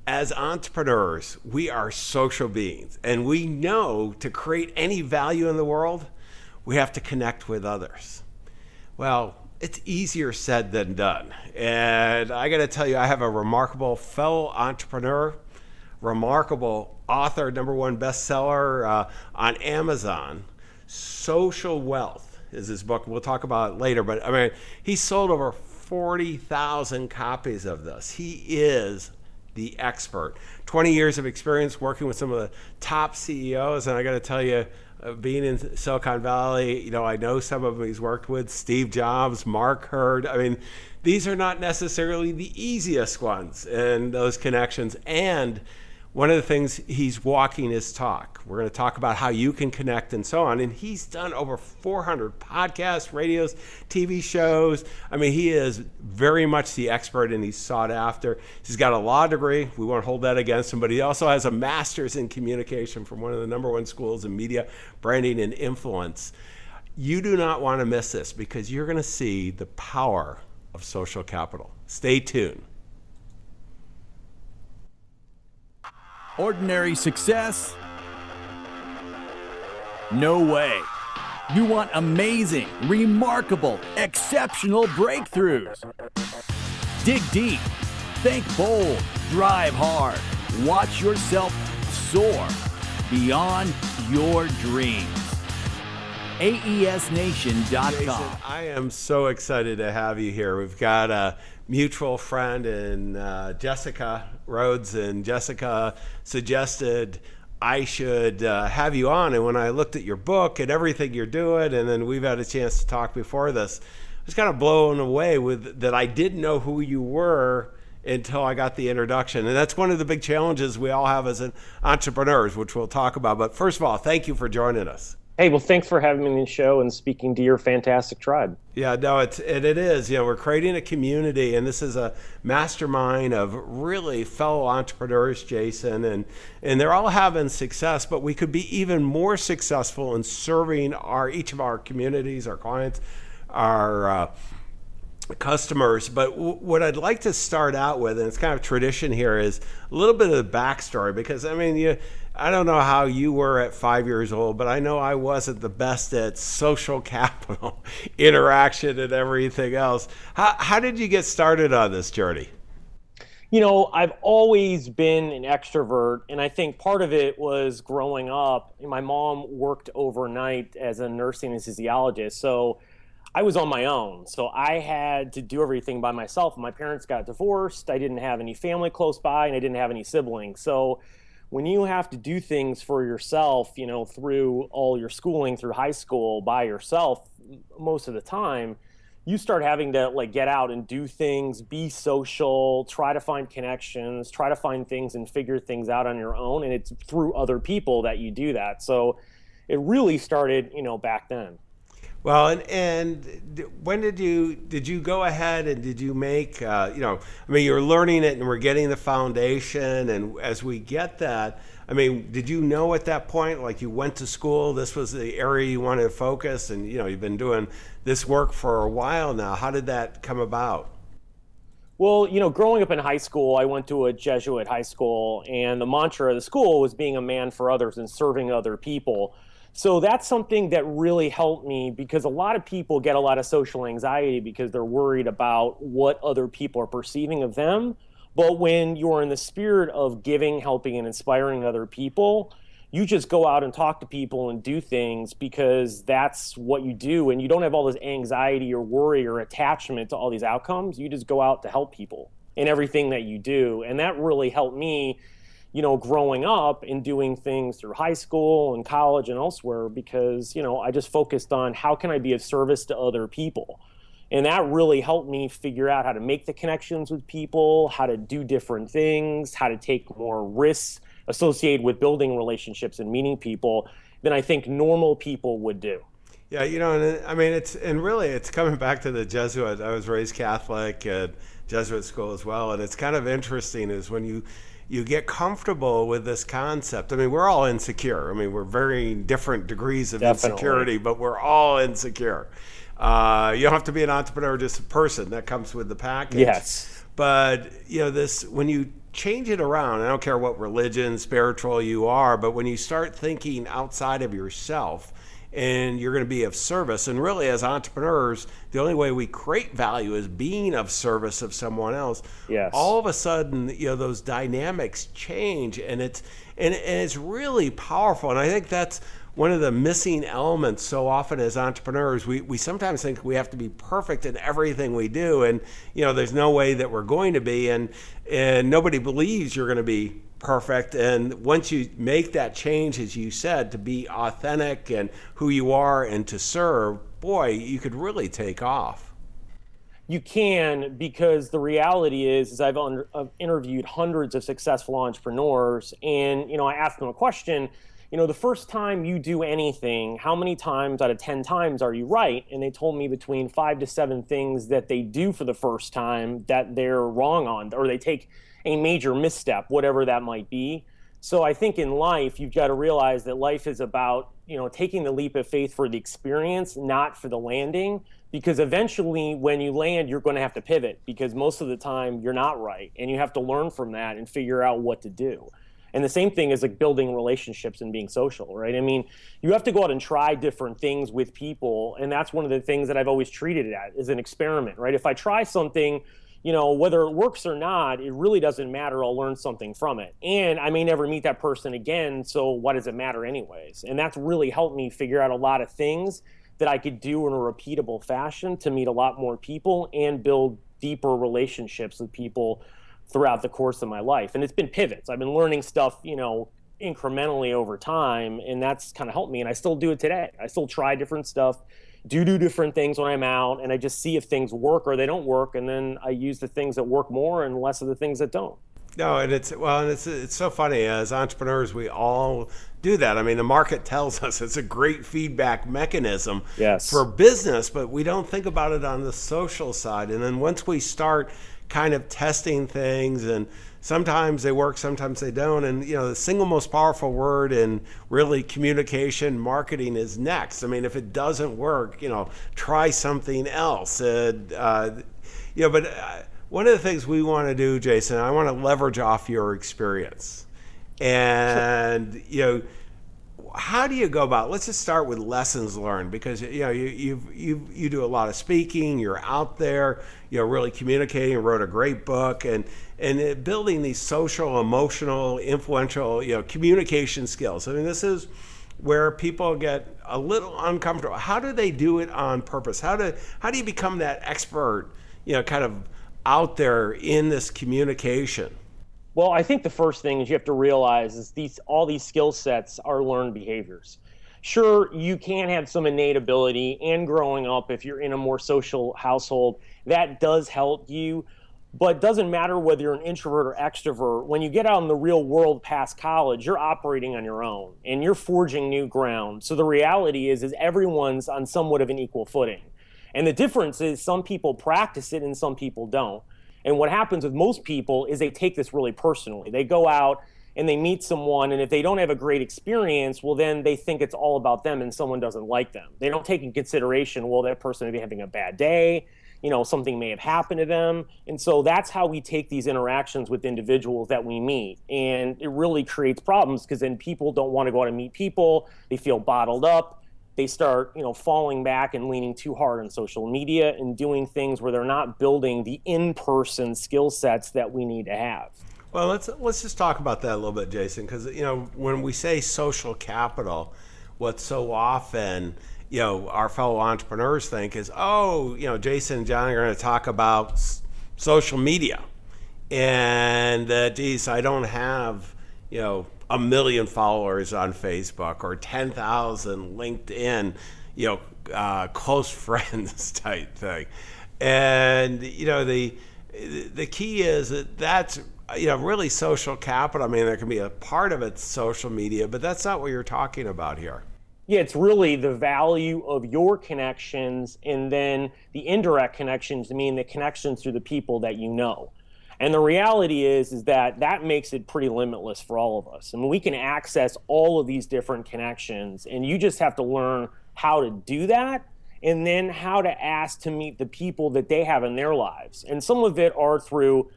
as entrepreneurs, we are social beings, and we know to create any value in the world, we have to connect with others. Well, it's easier said than done. And I got to tell you, I have a remarkable fellow entrepreneur, remarkable author, #1 bestseller on Amazon. Social Wealth is his book. We'll talk about it later. But I mean, he sold over 40,000 copies of this. He is the expert. 20 years of experience working with some of the top CEOs. And I got to tell you, being in Silicon Valley, I know some of them he's worked with, Steve Jobs, Mark Hurd. I mean, these are not necessarily the easiest ones and those connections. And one of the things, he's walking his talk. We're going to talk about how you can connect and so on. And he's done over 400 podcasts, radios, TV shows. I mean, he is very much the expert, and he's sought after. He's got a law degree. We won't hold that against him, but he also has a master's in communication from one of the #1 schools in media, branding, and influence. You do not want to miss this, because you're going to see the power of social capital. Stay tuned. Ordinary success? No way. You want amazing, remarkable, exceptional breakthroughs. Dig deep, think bold, drive hard, watch yourself soar beyond your dreams. AESNation.com. Jason, I am so excited to have you here. We've got a mutual friend in Jessica Rhodes, and Jessica suggested I should have you on. And when I looked at your book and everything you're doing, and then we've had a chance to talk before this, I was kind of blown away with that. I didn't know who you were until I got the introduction. And that's one of the big challenges we all have as entrepreneurs, which we'll talk about. But first of all, thank you for joining us. Hey, well, thanks for having me on the show and speaking to your fantastic tribe. Yeah, no, it is. We're creating a community, and this is a mastermind of really fellow entrepreneurs, Jason, and they're all having success, but we could be even more successful in serving each of our communities, our clients, our customers. But what I'd like to start out with, and it's kind of tradition here, is a little bit of the backstory, because I don't know how you were at 5 years old, but I know I wasn't the best at social capital, interaction, and everything else. How did you get started on this journey? I've always been an extrovert, and I think part of it was growing up. My mom worked overnight as a nursing anesthesiologist, so I was on my own. So I had to do everything by myself. My parents got divorced. I didn't have any family close by, and I didn't have any siblings. So when you have to do things for yourself, through all your schooling, through high school by yourself, most of the time, you start having to get out and do things, be social, try to find connections, try to find things and figure things out on your own. And it's through other people that you do that. So it really started, back then. Well, and when did you go ahead and did you make, you're learning it and we're getting the foundation. And as we get that, did you know at that point, like you went to school, this was the area you wanted to focus, and, you've been doing this work for a while now. How did that come about? Well, growing up in high school, I went to a Jesuit high school, and the mantra of the school was being a man for others and serving other people. So that's something that really helped me, because a lot of people get a lot of social anxiety because they're worried about what other people are perceiving of them. But when you're in the spirit of giving, helping, and inspiring other people, you just go out and talk to people and do things because that's what you do. And you don't have all this anxiety or worry or attachment to all these outcomes. You just go out to help people in everything that you do. And that really helped me, growing up and doing things through high school and college and elsewhere, because, I just focused on how can I be of service to other people. And that really helped me figure out how to make the connections with people, how to do different things, how to take more risks associated with building relationships and meeting people than I think normal people would do. Yeah, it's coming back to the Jesuit. I was raised Catholic at Jesuit school as well, and it's kind of interesting is when you get comfortable with this concept. We're all insecure. We're varying different degrees of insecurity, but we're all insecure. You don't have to be an entrepreneur, just a person that comes with the package. Yes. But when you change it around. I don't care what religion, spiritual you are, but when you start thinking outside of yourself and you're going to be of service, and really as entrepreneurs, the only way we create value is being of service of someone else. Yes. All of a sudden, those dynamics change, and it's really powerful. And I think that's one of the missing elements so often as entrepreneurs. We sometimes think we have to be perfect in everything we do, and there's no way that we're going to be, and nobody believes you're going to be perfect. And once you make that change, as you said, to be authentic and who you are and to serve, boy, you could really take off. You can, because the reality is I've interviewed hundreds of successful entrepreneurs, and I asked them a question. The first time you do anything, how many times out of 10 times are you right? And they told me between 5 to 7 things that they do for the first time that they're wrong on, or they take a major misstep, whatever that might be. So I think in life, you've got to realize that life is about, taking the leap of faith for the experience, not for the landing, because eventually when you land, you're going to have to pivot, because most of the time you're not right. And you have to learn from that and figure out what to do. And the same thing is like building relationships and being social, right? I mean, you have to go out and try different things with people. And that's one of the things that I've always treated it as an experiment, right? If I try something, whether it works or not, it really doesn't matter. I'll learn something from it. And I may never meet that person again. So what does it matter anyways? And that's really helped me figure out a lot of things that I could do in a repeatable fashion to meet a lot more people and build deeper relationships with people throughout the course of my life. And it's been pivots. I've been learning stuff, incrementally over time, and that's kind of helped me. And I still do it today. I still try different stuff, do different things when I'm out, and I just see if things work or they don't work. And then I use the things that work more and less of the things that don't. No, and it's so funny. As entrepreneurs, we all do that. I mean, the market tells us it's a great feedback mechanism for business, but we don't think about it on the social side. And then once we start kind of testing things, and sometimes they work, sometimes they don't. And the single most powerful word in really communication, marketing is next. I mean, if it doesn't work, try something else. But one of the things we want to do, Jason, I want to leverage off your experience. And how do you go about? Let's just start with lessons learned, because you do a lot of speaking. You're out there, really communicating. Wrote a great book, and building these social, emotional, influential, communication skills. I mean, this is where people get a little uncomfortable. How do they do it on purpose? How do you become that expert? Kind of out there in this communication. Well, I think the first thing is you have to realize is all these skill sets are learned behaviors. Sure, you can have some innate ability, and growing up, if you're in a more social household, that does help you. But it doesn't matter whether you're an introvert or extrovert. When you get out in the real world past college, you're operating on your own and you're forging new ground. So the reality is everyone's on somewhat of an equal footing. And the difference is some people practice it and some people don't. And what happens with most people is they take this really personally. They go out and they meet someone, and if they don't have a great experience, well, then they think it's all about them and someone doesn't like them. They don't take in consideration, well, that person may be having a bad day, something may have happened to them. And so that's how we take these interactions with individuals that we meet. And it really creates problems, because then people don't want to go out and meet people. They feel bottled up. They start, falling back and leaning too hard on social media and doing things where they're not building the in-person skill sets that we need to have. Well, let's just talk about that a little bit, Jason, because when we say social capital, what so often our fellow entrepreneurs think is, Jason and John are going to talk about social media, and geez, I don't have 1 million followers on Facebook or 10,000 LinkedIn, close friends type thing. And, the key is that's, really social capital. I mean, there can be a part of it social media, but that's not what you're talking about here. Yeah, it's really the value of your connections, and then the indirect connections, the connections through the people that you know. And the reality is that makes it pretty limitless for all of us. I mean, we can access all of these different connections, and you just have to learn how to do that, and then how to ask to meet the people that they have in their lives. And some of it are through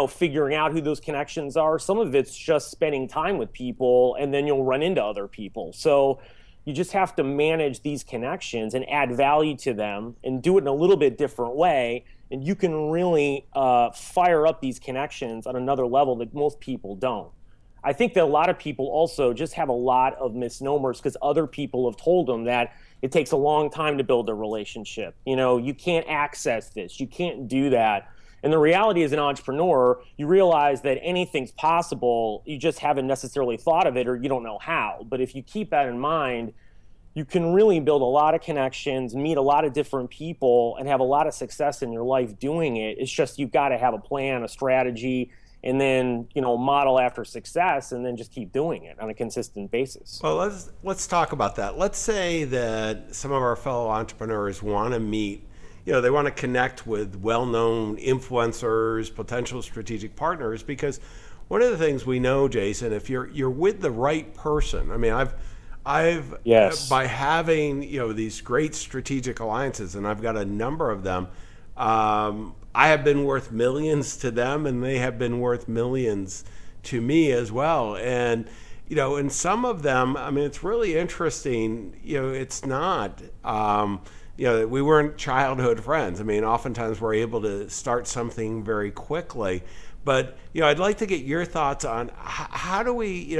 figuring out who those connections are. Some of it's just spending time with people, and then you'll run into other people. So you just have to manage these connections and add value to them and do it in a little bit different way. And you can really fire up these connections on another level that most people don't. I think that a lot of people also just have a lot of misnomers because other people have told them that it takes a long time to build a relationship. You can't access this, you can't do that. And the reality as an entrepreneur, you realize that anything's possible. You just haven't necessarily thought of it, or you don't know how. But if you keep that in mind, you can really build a lot of connections, meet a lot of different people, and have a lot of success in your life doing it. It's just you've got to have a plan, a strategy, and then model after success, and then just keep doing it on a consistent basis. Well, let's talk about that. Let's say that some of our fellow entrepreneurs want to meet. They want to connect with well-known influencers, potential strategic partners, because one of the things we know, Jason, if you're with the right person, I mean, I've Yes. by having these great strategic alliances, and I've got a number of them. I have been worth millions to them, and they have been worth millions to me as well. And in some of them, I mean, it's really interesting. It's not. We weren't childhood friends. I mean, oftentimes we're able to start something very quickly. But, I'd like to get your thoughts on how do we,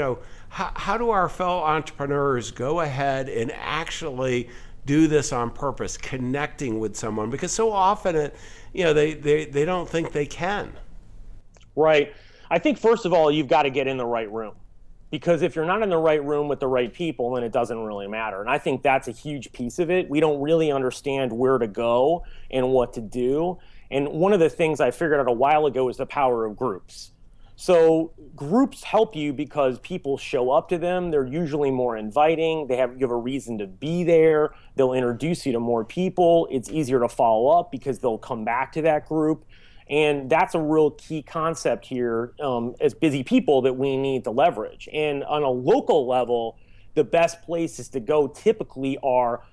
how do our fellow entrepreneurs go ahead and actually do this on purpose, connecting with someone? Because so often, they don't think they can. Right. I think, first of all, you've got to get in the right room. Because if you're not in the right room with the right people, then it doesn't really matter. And I think that's a huge piece of it. We don't really understand where to go and what to do. And one of the things I figured out a while ago is the power of groups. So groups help you because people show up to them. They're usually more inviting. You have a reason to be there. They'll introduce you to more people. It's easier to follow up because they'll come back to that group. And that's a real key concept here as busy people that we need to leverage. And on a local level, the best places to go typically are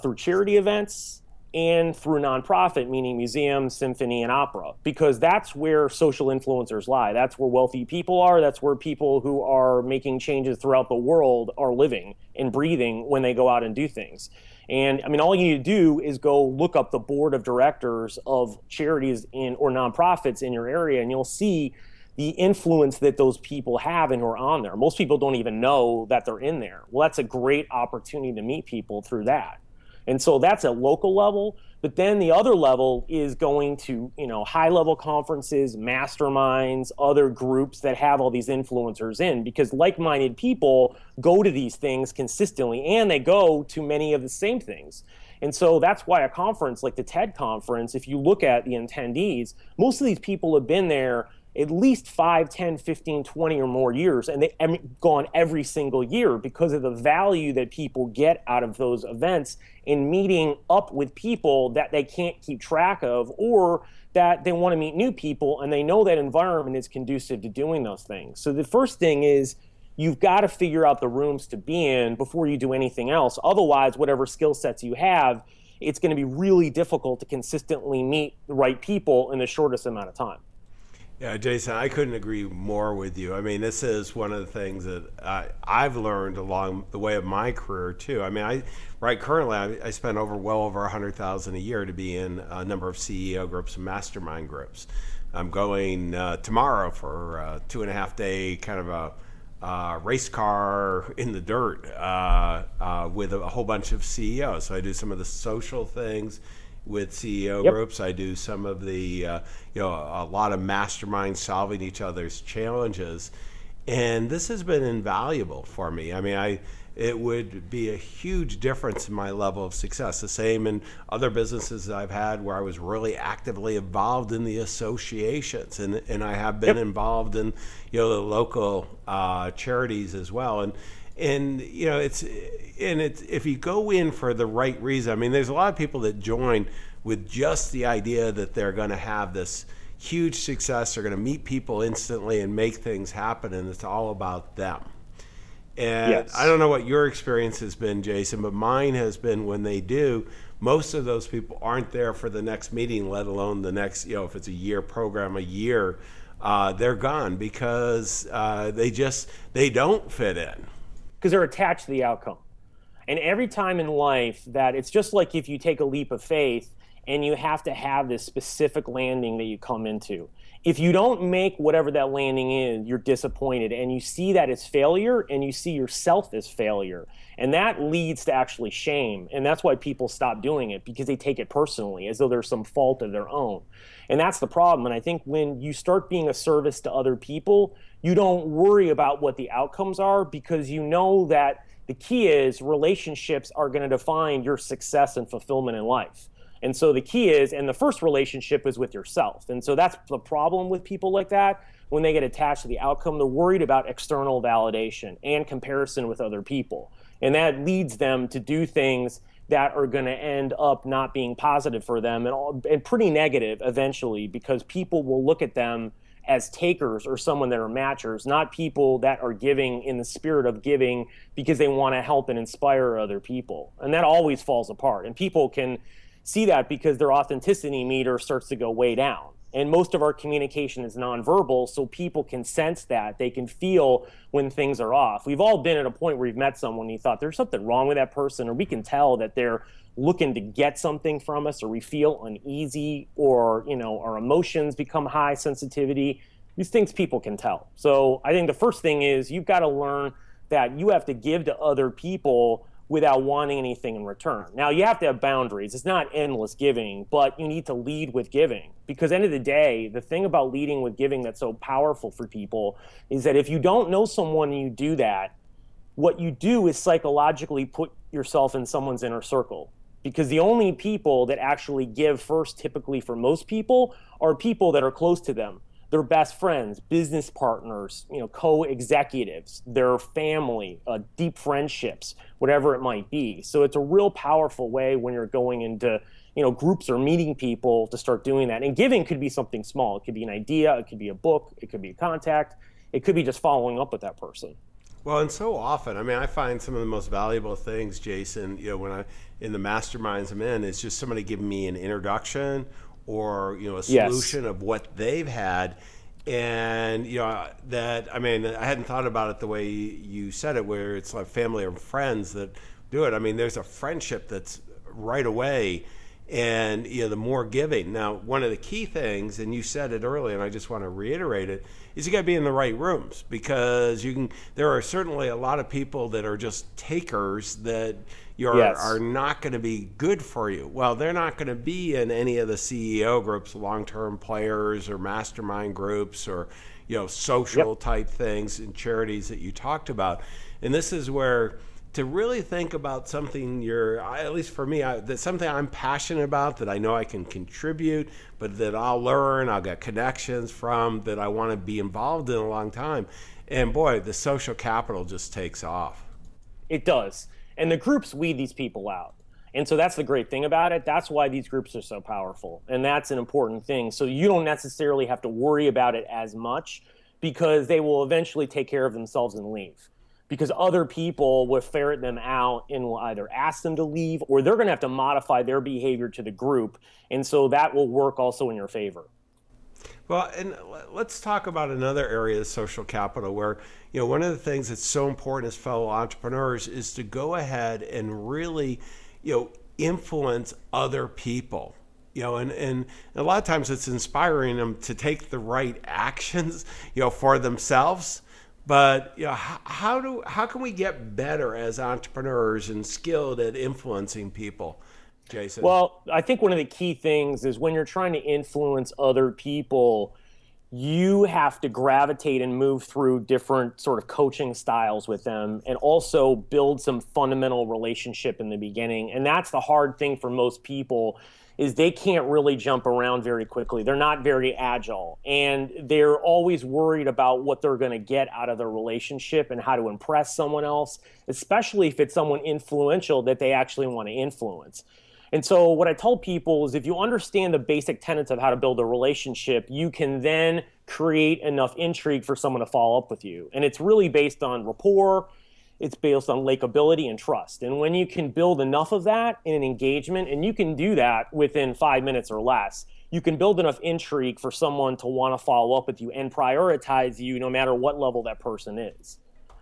through charity events and through nonprofit, meaning museums, symphony, and opera, because that's where social influencers lie. That's where wealthy people are. That's where people who are making changes throughout the world are living and breathing when they go out and do things. And I mean, all you need to do is go look up the board of directors of charities or nonprofits in your area, and you'll see the influence that those people have and who are on there. Most people don't even know that they're in there. Well, that's a great opportunity to meet people through that. And so that's a local level. But then the other level is going to, high-level conferences, masterminds, other groups that have all these influencers in, because like-minded people go to these things consistently, and they go to many of the same things. And so that's why a conference like the TED conference, if you look at the attendees, most of these people have been there at least 5, 10, 15, 20 or more years, and they've gone every single year because of the value that people get out of those events in meeting up with people that they can't keep track of, or that they want to meet new people, and they know that environment is conducive to doing those things. So the first thing is you've got to figure out the rooms to be in before you do anything else. Otherwise, whatever skill sets you have, it's going to be really difficult to consistently meet the right people in the shortest amount of time. Yeah, Jason, I couldn't agree more with you. I mean, this is one of the things that I've learned along the way of my career too. I mean, currently I spend well over $100,000 a year to be in a number of CEO groups and mastermind groups. I'm going tomorrow for a 2.5-day kind of a race car in the dirt with a whole bunch of CEOs. So I do some of the social things with CEO groups. I do some of the, a lot of masterminds solving each other's challenges. And this has been invaluable for me. I mean, it would be a huge difference in my level of success. The same in other businesses that I've had where I was really actively involved in the associations, and I have been involved in, the local charities as well. And it's if you go in for the right reason. I mean, there's a lot of people that join with just the idea that they're going to have this huge success, they're going to meet people instantly and make things happen, and it's all about them. And I don't know what your experience has been, Jason, but mine has been when they do, most of those people aren't there for the next meeting, let alone the next, if it's a year program, a year, they're gone because they don't fit in. Because they're attached to the outcome. And every time in life that it's just like if you take a leap of faith and you have to have this specific landing that you come into. If you don't make whatever that landing is, you're disappointed and you see that as failure and you see yourself as failure. And that leads to actually shame. And that's why people stop doing it, because they take it personally as though there's some fault of their own. And that's the problem. And I think when you start being a service to other people, you don't worry about what the outcomes are, because you know that the key is relationships are going to define your success and fulfillment in life. And so the key is, and the first relationship is with yourself. And so that's the problem with people like that. When they get attached to the outcome, they're worried about external validation and comparison with other people. And that leads them to do things that are going to end up not being positive for them and pretty negative eventually, because people will look at them as takers or someone that are matchers, not people that are giving in the spirit of giving because they want to help and inspire other people. And that always falls apart. And people can see that because their authenticity meter starts to go way down. And most of our communication is nonverbal, so people can sense that. They can feel when things are off. We've all been at a point where you've met someone and you thought there's something wrong with that person, or we can tell that they're looking to get something from us, or we feel uneasy, or our emotions become high sensitivity. These things people can tell. So I think the first thing is you've got to learn that you have to give to other people without wanting anything in return. Now, you have to have boundaries. It's not endless giving, but you need to lead with giving. Because at the end of the day, the thing about leading with giving that's so powerful for people is that if you don't know someone and you do that, what you do is psychologically put yourself in someone's inner circle. Because the only people that actually give first, typically for most people, are people that are close to them. Their best friends, business partners, co-executives, their family, deep friendships, whatever it might be. So it's a real powerful way when you're going into, groups or meeting people to start doing that. And giving could be something small. It could be an idea, it could be a book, it could be a contact, it could be just following up with that person. Well, and so often, I find some of the most valuable things, Jason, when in the masterminds I'm in, is just somebody giving me an introduction or a solution of what they've had. And I hadn't thought about it the way you said it, where it's like family or friends that do it. There's a friendship that's right away, and the more giving. Now, one of the key things, and you said it earlier, and I just want to reiterate it, is you got to be in the right rooms, because there are certainly a lot of people that are just takers that are not going to be good for you. Well, they're not going to be in any of the CEO groups, long-term players or mastermind groups, or social type things and charities that you talked about. And this is where to really think about something at least for me, that's something I'm passionate about, that I know I can contribute, but that I'll learn, I'll get connections from, that I want to be involved in a long time. And boy, the social capital just takes off. It does. And the groups weed these people out. And so that's the great thing about it. That's why these groups are so powerful. And that's an important thing. So you don't necessarily have to worry about it as much, because they will eventually take care of themselves and leave. Because other people will ferret them out and will either ask them to leave, or they're going to have to modify their behavior to the group. And so that will work also in your favor. Well, and let's talk about another area of social capital where, one of the things that's so important as fellow entrepreneurs is to go ahead and really, influence other people. And a lot of times it's inspiring them to take the right actions, for themselves. But how can we get better as entrepreneurs and skilled at influencing people, Jason? Well, I think one of the key things is when you're trying to influence other people, you have to gravitate and move through different sort of coaching styles with them, and also build some fundamental relationship in the beginning. And that's the hard thing for most people, is they can't really jump around very quickly. They're not very agile, and they're always worried about what they're going to get out of their relationship and how to impress someone else, especially if it's someone influential that they actually want to influence. And so what I tell people is, if you understand the basic tenets of how to build a relationship, you can then create enough intrigue for someone to follow up with you. And it's really based on rapport. it's based on likability and trust. And when you can build enough of that in an engagement, and you can do that within 5 minutes or less, you can build enough intrigue for someone to want to follow up with you and prioritize you no matter what level that person is.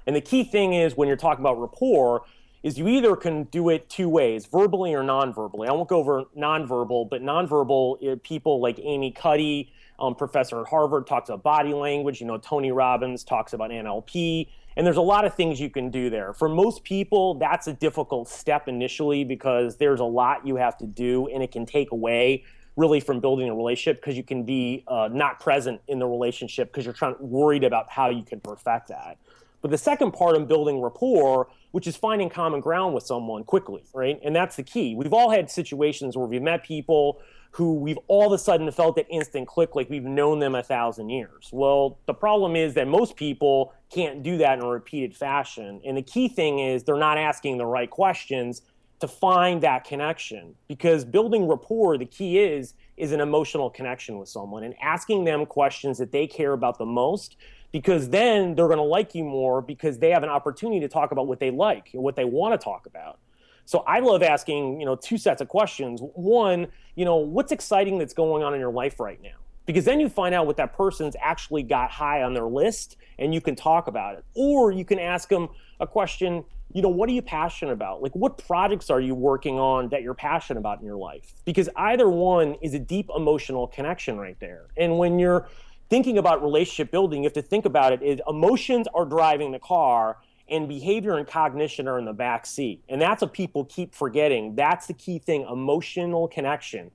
And the key thing is, when you're talking about rapport, is you either can do it two ways, verbally or non-verbally. I won't go over non-verbal, but non-verbal, people like Amy Cuddy, professor at Harvard, talks about body language. Tony Robbins talks about NLP. And there's a lot of things you can do there. For most people, that's a difficult step initially because there's a lot you have to do, and it can take away really from building a relationship because you can be not present in the relationship because you're worried about how you can perfect that. But the second part of building rapport, which is finding common ground with someone quickly, right? And that's the key. We've all had situations where we've met people who we've all of a sudden felt that instant click, like we've known them 1,000 years. Well, the problem is that most people can't do that in a repeated fashion. And the key thing is they're not asking the right questions to find that connection. Because building rapport, the key is an emotional connection with someone and asking them questions that they care about the most, because then they're going to like you more because they have an opportunity to talk about what they like and what they want to talk about. So I love asking, two sets of questions. One, what's exciting that's going on in your life right now? Because then you find out what that person's actually got high on their list and you can talk about it. Or you can ask them a question, what are you passionate about? Like, what projects are you working on that you're passionate about in your life? Because either one is a deep emotional connection right there. And when you're thinking about relationship building, you have to think about it is emotions are driving the car and behavior and cognition are in the back seat. And that's what people keep forgetting. That's the key thing, emotional connection.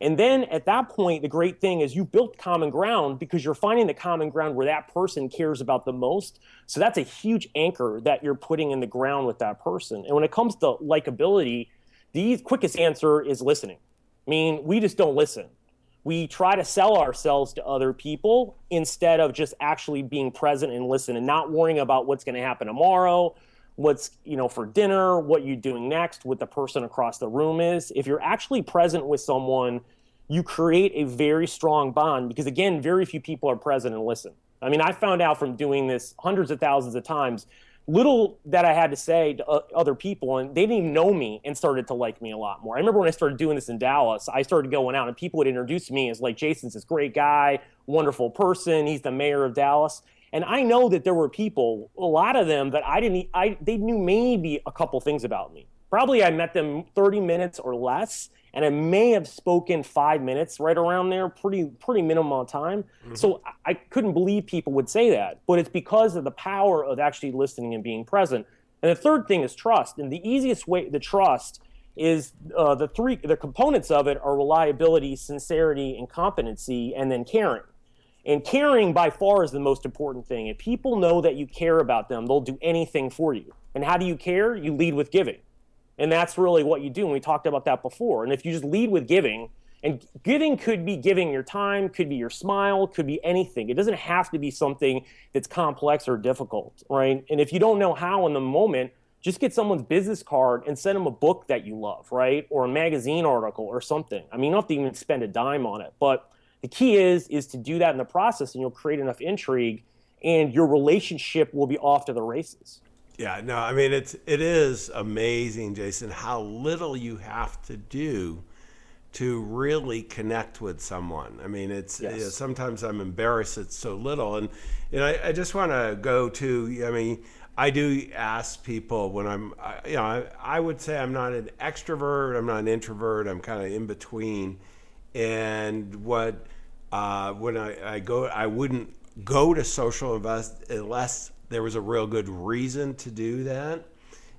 And then at that point, the great thing is you built common ground because you're finding the common ground where that person cares about the most. So that's a huge anchor that you're putting in the ground with that person. And when it comes to likability, the quickest answer is listening. I mean, we just don't listen. We try to sell ourselves to other people instead of just actually being present and listen and not worrying about what's going to happen tomorrow, what's, for dinner, what you're doing next, what the person across the room is. If you're actually present with someone, you create a very strong bond because, again, very few people are present and listen. I mean, I found out from doing this hundreds of thousands of times, little that I had to say to other people, and they didn't even know me and started to like me a lot more. I remember when I started doing this in Dallas, I started going out and people would introduce me as like, Jason's this great guy, wonderful person. He's the mayor of Dallas. And I know that there were people, a lot of them that they knew maybe a couple things about me. Probably I met them 30 minutes or less, and I may have spoken 5 minutes, right around there, pretty minimum time. Mm-hmm. So I couldn't believe people would say that, but it's because of the power of actually listening and being present. And the third thing is trust. And the easiest way to trust is the components of it are reliability, sincerity, and competency, and then caring. And caring by far is the most important thing. If people know that you care about them, they'll do anything for you. And how do you care? You lead with giving. And that's really what you do. And we talked about that before. And if you just lead with giving, and giving could be giving your time, could be your smile, could be anything. It doesn't have to be something that's complex or difficult, right? And if you don't know how in the moment, just get someone's business card and send them a book that you love, right? Or a magazine article or something. I mean, you don't have to even spend a dime on it. But the key is to do that in the process, and you'll create enough intrigue, and your relationship will be off to the races. Yeah, no, I mean, it is amazing, Jason, how little you have to do to really connect with someone. I mean, yes. Sometimes I'm embarrassed it's so little. And I just want to go to, I mean, I do ask people when I would say I'm not an extrovert, I'm not an introvert, I'm kind of in between. And when I go, I wouldn't go to social events unless there was a real good reason to do that.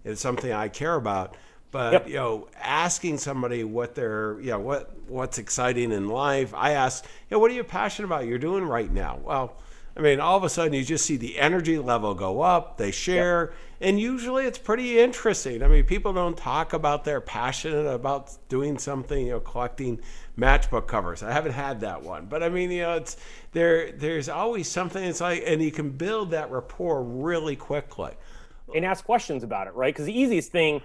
It's something I care about. But yep. Asking somebody what they're, what's exciting in life. I ask, what are you passionate about? You're doing right now. Well, I mean, all of a sudden you just see the energy level go up. They share, and usually it's pretty interesting. I mean, people don't talk about they're passionate about doing something, collecting matchbook covers. I haven't had that one, but I mean, it's there's always something. It's like, and you can build that rapport really quickly, and ask questions about it, right? Because the easiest thing.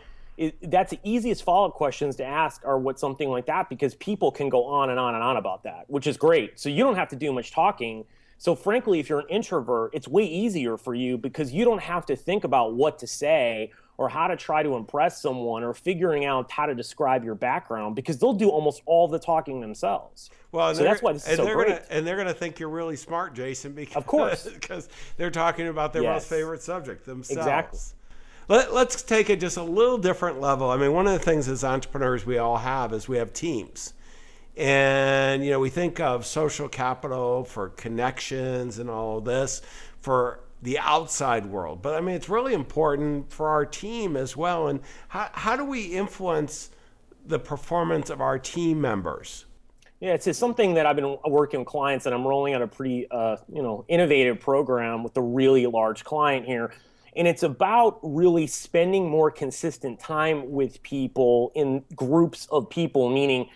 That's the easiest follow-up questions to ask are what something like that, because people can go on and on and on about that, which is great. So you don't have to do much talking. So frankly, if you're an introvert, it's way easier for you because you don't have to think about what to say or how to try to impress someone or figuring out how to describe your background, because they'll do almost all the talking themselves. Well, So that's why this is so great. They're gonna think you're really smart, Jason, because Of course. because they're talking about their most Yes. favorite subject themselves. Exactly. Let's take it just a little different level. I mean, one of the things as entrepreneurs we all have is we have teams. And, we think of social capital for connections and all of this for the outside world. But I mean, it's really important for our team as well. And how do we influence the performance of our team members? Yeah, it's something that I've been working with clients, and I'm rolling out a pretty, innovative program with a really large client here. And it's about really spending more consistent time with people in groups of people, meaning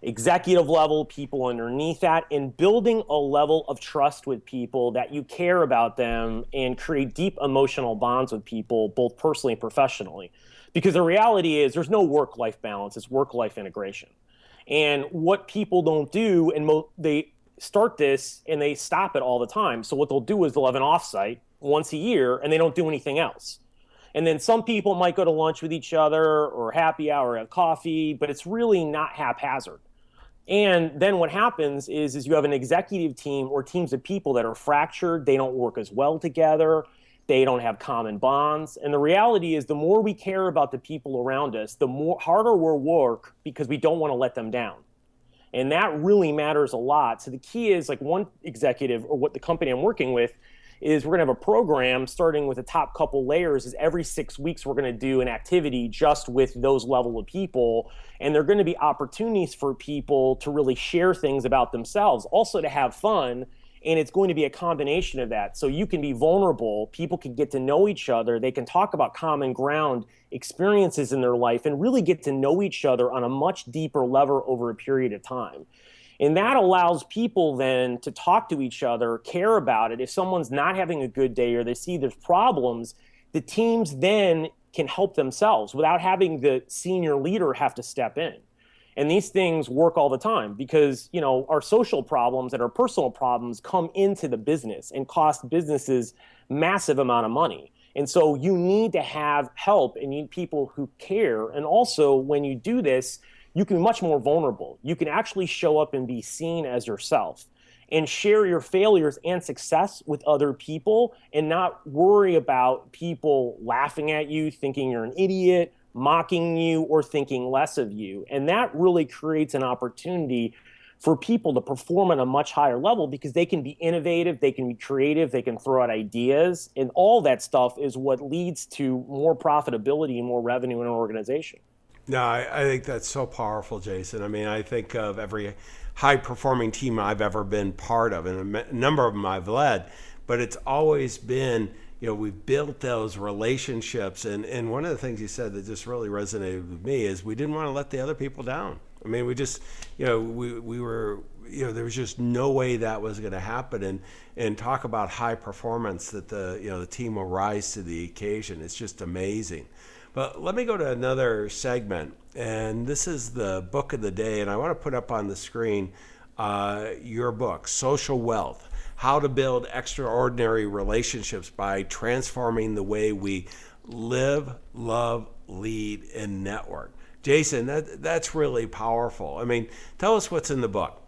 executive level, people underneath that, and building a level of trust with people that you care about them and create deep emotional bonds with people, both personally and professionally. Because the reality is there's no work-life balance, it's work-life integration. And what people don't do, and they start this and they stop it all the time. So what they'll do is they'll have an offsite once a year and they don't do anything else. And then some people might go to lunch with each other or happy hour, have coffee, but it's really not haphazard. And then what happens is you have an executive team or teams of people that are fractured. They don't work as well together. They don't have common bonds. And the reality is the more we care about the people around us, the more harder we'll work because we don't want to let them down. And that really matters a lot. So the key is, like, one executive or what the company I'm working with is we're going to have a program starting with the top couple layers. Is every 6 weeks we're going to do an activity just with those level of people. And there are going to be opportunities for people to really share things about themselves, also to have fun. And it's going to be a combination of that. So you can be vulnerable, people can get to know each other, they can talk about common ground experiences in their life and really get to know each other on a much deeper level over a period of time. And that allows people then to talk to each other, care about it. If someone's not having a good day or they see there's problems, the teams then can help themselves without having the senior leader have to step in. And these things work all the time because, our social problems and our personal problems come into the business and cost businesses massive amount of money. And so you need to have help and you need people who care. And also, when you do this, you can be much more vulnerable. You can actually show up and be seen as yourself and share your failures and success with other people and not worry about people laughing at you, thinking you're an idiot, mocking you, or thinking less of you. And that really creates an opportunity for people to perform at a much higher level because they can be innovative, they can be creative, they can throw out ideas, and all that stuff is what leads to more profitability and more revenue in an organization. No, I think that's so powerful, Jason. I mean, I think of every high-performing team I've ever been part of, and a number of them I've led, but it's always been, we've built those relationships. And one of the things you said that just really resonated with me is we didn't want to let the other people down. I mean, we just, we were, there was just no way that was going to happen. And talk about high performance, that the team will rise to the occasion. It's just amazing. But let me go to another segment, and this is the book of the day, and I want to put up on the screen your book, Social Wealth: How to Build Extraordinary Relationships by Transforming the Way We Live, Love, Lead, and Network. Jason, that's really powerful. I mean, tell us what's in the book.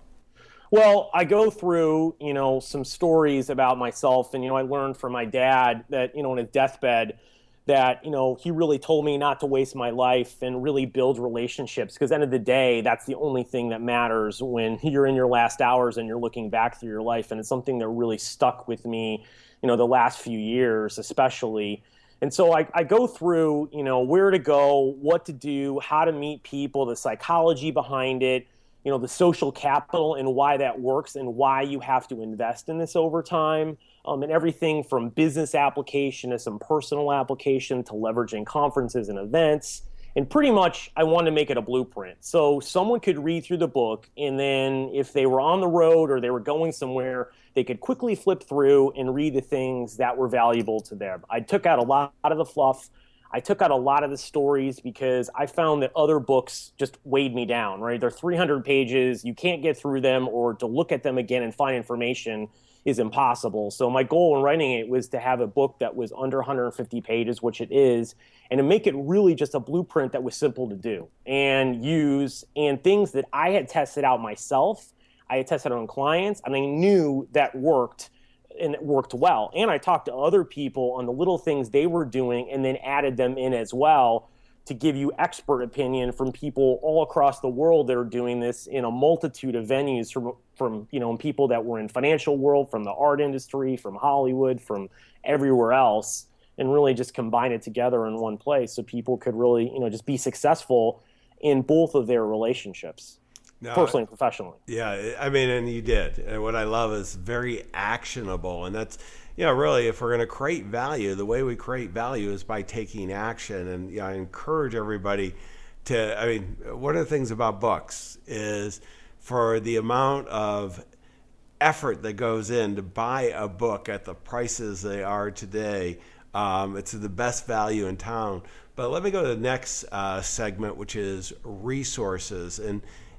Well, I go through, some stories about myself, and, I learned from my dad that, on his deathbed, that, he really told me not to waste my life and really build relationships, because at the end of the day, that's the only thing that matters when you're in your last hours and you're looking back through your life. And it's something that really stuck with me, the last few years, especially. And so I go through, where to go, what to do, how to meet people, the psychology behind it, the social capital and why that works and why you have to invest in this over time. And everything from business application to some personal application to leveraging conferences and events. And pretty much I want to make it a blueprint. So someone could read through the book, and then if they were on the road or they were going somewhere, they could quickly flip through and read the things that were valuable to them. I took out a lot of the fluff. I took out a lot of the stories because I found that other books just weighed me down, right? They're 300 pages. You can't get through them, or to look at them again and find information is impossible. So my goal in writing it was to have a book that was under 150 pages, which it is, and to make it really just a blueprint that was simple to do and use, and things that I had tested out myself, I had tested on clients, and I knew that worked, and it worked well. And I talked to other people on the little things they were doing and then added them in as well to give you expert opinion from people all across the world that are doing this in a multitude of venues, from people that were in financial world, from the art industry, from Hollywood, from everywhere else, and really just combine it together in one place so people could really, just be successful in both of their relationships, personally and professionally. Yeah, I mean, and you did. And what I love is very actionable, and that's, really, if we're going to create value, the way we create value is by taking action. And I encourage everybody to, one of the things about books is for the amount of effort that goes in to buy a book at the prices they are today, it's the best value in town. But let me go to the next segment, which is resources.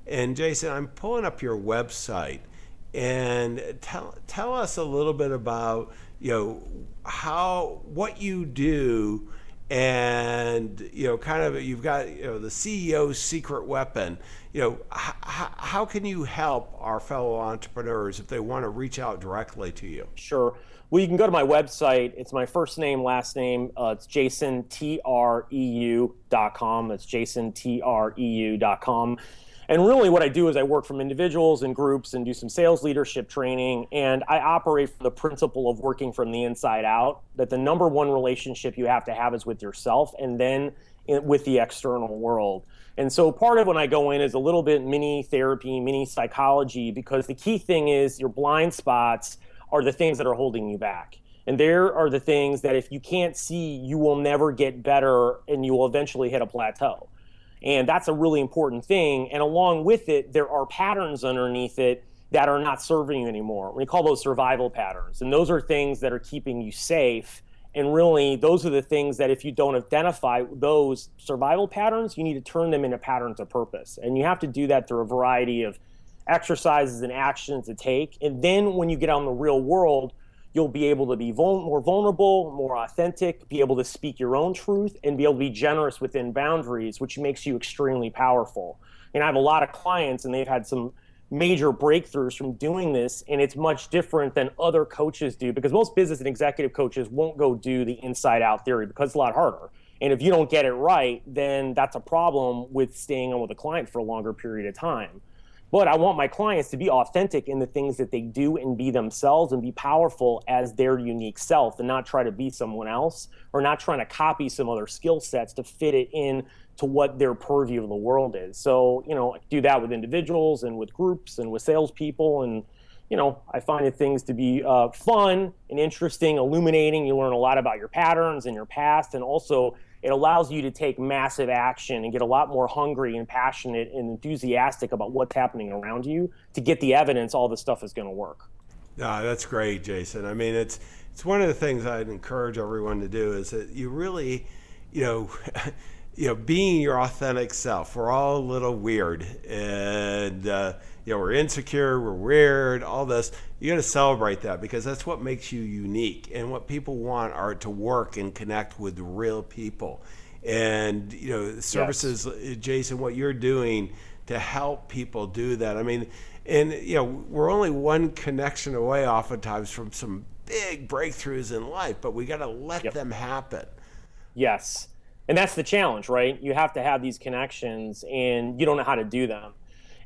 And Jason, I'm pulling up your website, and tell us a little bit about what you do, and kind of, you've got the CEO's secret weapon. How can you help our fellow entrepreneurs if they want to reach out directly to you? Sure. Well, you can go to my website. It's my first name, last name. It's jasontreu.com. It's jasontreu.com. And really what I do is I work from individuals and groups and do some sales leadership training. And I operate from the principle of working from the inside out, that the number one relationship you have to have is with yourself, and then with the external world. And so part of when I go in is a little bit mini therapy, mini psychology, because the key thing is your blind spots are the things that are holding you back. And there are the things that if you can't see, you will never get better, and you will eventually hit a plateau. And that's a really important thing. And along with it, there are patterns underneath it that are not serving you anymore. We call those survival patterns. And those are things that are keeping you safe. And really, those are the things that if you don't identify those survival patterns, you need to turn them into patterns of purpose. And you have to do that through a variety of exercises and actions to take. And then when you get out in the real world, you'll be able to be more vulnerable, more authentic, be able to speak your own truth, and be able to be generous within boundaries, which makes you extremely powerful. And I have a lot of clients, and they've had some major breakthroughs from doing this, and it's much different than other coaches do, because most business and executive coaches won't go do the inside out theory because it's a lot harder. And if you don't get it right, then that's a problem with staying on with a client for a longer period of time. But I want my clients to be authentic in the things that they do and be themselves and be powerful as their unique self, and not try to be someone else, or not trying to copy some other skill sets to fit it in to what their purview of the world is. So, I do that with individuals and with groups and with salespeople. And, I find things to be fun and interesting, illuminating. You learn a lot about your patterns and your past, and also it allows you to take massive action and get a lot more hungry and passionate and enthusiastic about what's happening around you to get the evidence all this stuff is going to work. No, that's great, Jason. I mean, it's one of the things I'd encourage everyone to do is that you really, being your authentic self. We're all a little weird, and we're insecure, we're weird, all this. You got to celebrate that, because that's what makes you unique. And what people want are to work and connect with real people. And services, yes. Jason, what you're doing to help people do that. I mean, and we're only one connection away oftentimes from some big breakthroughs in life, but we got to let them happen. Yes. And that's the challenge, right? You have to have these connections, and you don't know how to do them.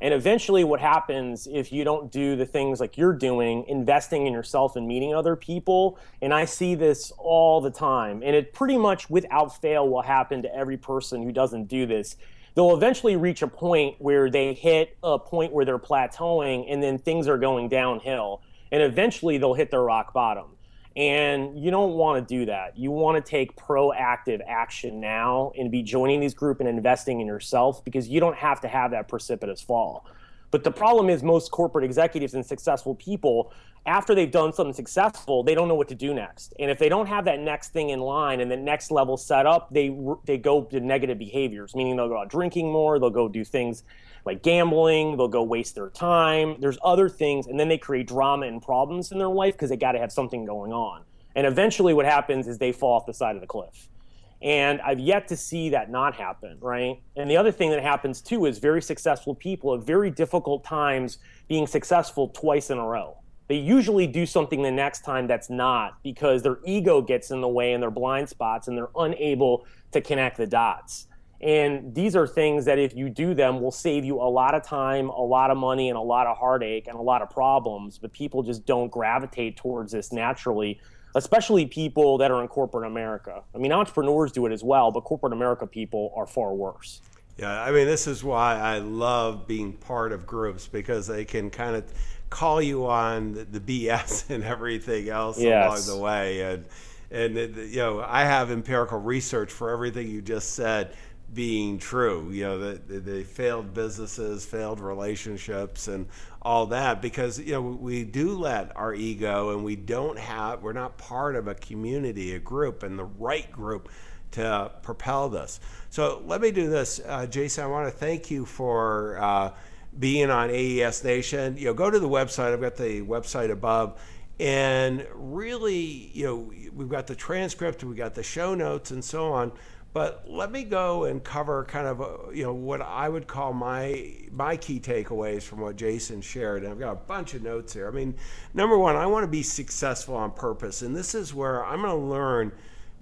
And eventually what happens if you don't do the things like you're doing, investing in yourself and meeting other people, and I see this all the time, and it pretty much without fail will happen to every person who doesn't do this. They'll eventually reach a point where they hit a point where they're plateauing, and then things are going downhill. And eventually they'll hit their rock bottom. And you don't want to do that. You want to take proactive action now and be joining these groups and investing in yourself, because you don't have to have that precipitous fall. But the problem is most corporate executives and successful people, after they've done something successful, they don't know what to do next. And if they don't have that next thing in line and the next level set up, they go to negative behaviors, meaning they'll go out drinking more, they'll go do things like gambling, they'll go waste their time. There's other things, and then they create drama and problems in their life because they got to have something going on. And eventually what happens is they fall off the side of the cliff. And I've yet to see that not happen, right? And the other thing that happens too is very successful people have very difficult times being successful twice in a row. They usually do something the next time that's not, because their ego gets in the way and their blind spots and they're unable to connect the dots. And these are things that if you do them will save you a lot of time, a lot of money, and a lot of heartache and a lot of problems, but people just don't gravitate towards this naturally, especially people that are in corporate America. I mean, entrepreneurs do it as well, but corporate America people are far worse. Yeah, I mean, this is why I love being part of groups, because they can kind of call you on the BS and everything else along the way. And you know, I have empirical research for everything you just said being true. You know, the failed businesses, failed relationships, and all that, because you know we do let our ego, and we're not part of a community, a group, and the right group to propel this. So let me do this, Jason. I want to thank you for being on AES Nation. You know, go to the website. I've got the website above, and really, you know, we've got the transcript, we've got the show notes, and so on. But let me go and cover kind of, you know, what I would call my key takeaways from what Jason shared. And I've got a bunch of notes here. I mean, number one, I want to be successful on purpose. And this is where I'm going to learn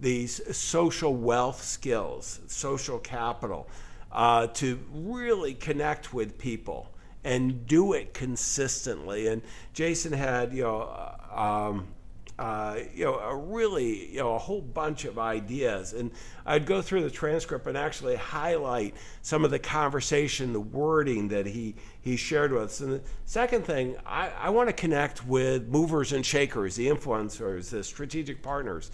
these social wealth skills, social capital, to really connect with people and do it consistently. And Jason had, a whole bunch of ideas, and I'd go through the transcript and actually highlight some of the conversation, the wording that he shared with us. And the second thing, I want to connect with movers and shakers, the influencers, the strategic partners.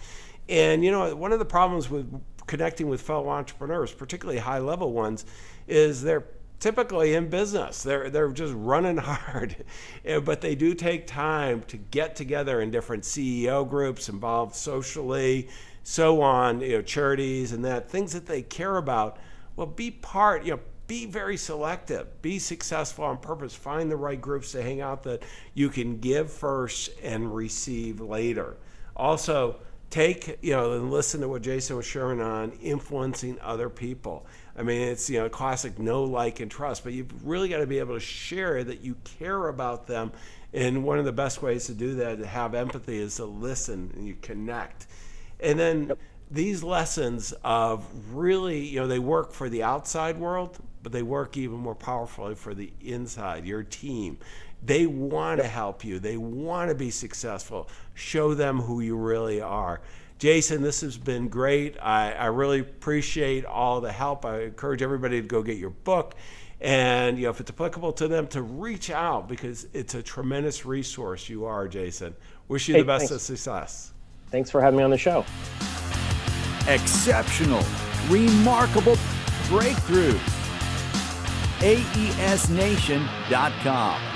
And you know, one of the problems with connecting with fellow entrepreneurs, particularly high-level ones, is they're typically in business. They're just running hard, but they do take time to get together in different CEO groups, involved socially, so on, you know, charities and that, things that they care about. Well, be very selective, be successful on purpose, find the right groups to hang out that you can give first and receive later. Also, and listen to what Jason was sharing on influencing other people. I mean, it's, you know, classic know, like, and trust, but you've really got to be able to share that you care about them. And one of the best ways to do that, to have empathy, is to listen and you connect. And then these lessons of really, you know, they work for the outside world, but they work even more powerfully for the inside, your team. They want to help you. They want to be successful. Show them who you really are. Jason, this has been great. I really appreciate all the help. I encourage everybody to go get your book, and you know, if it's applicable to them, to reach out, because it's a tremendous resource. You are, Jason. Wish you the best of success. Thanks for having me on the show. Exceptional, remarkable breakthroughs. AESNation.com.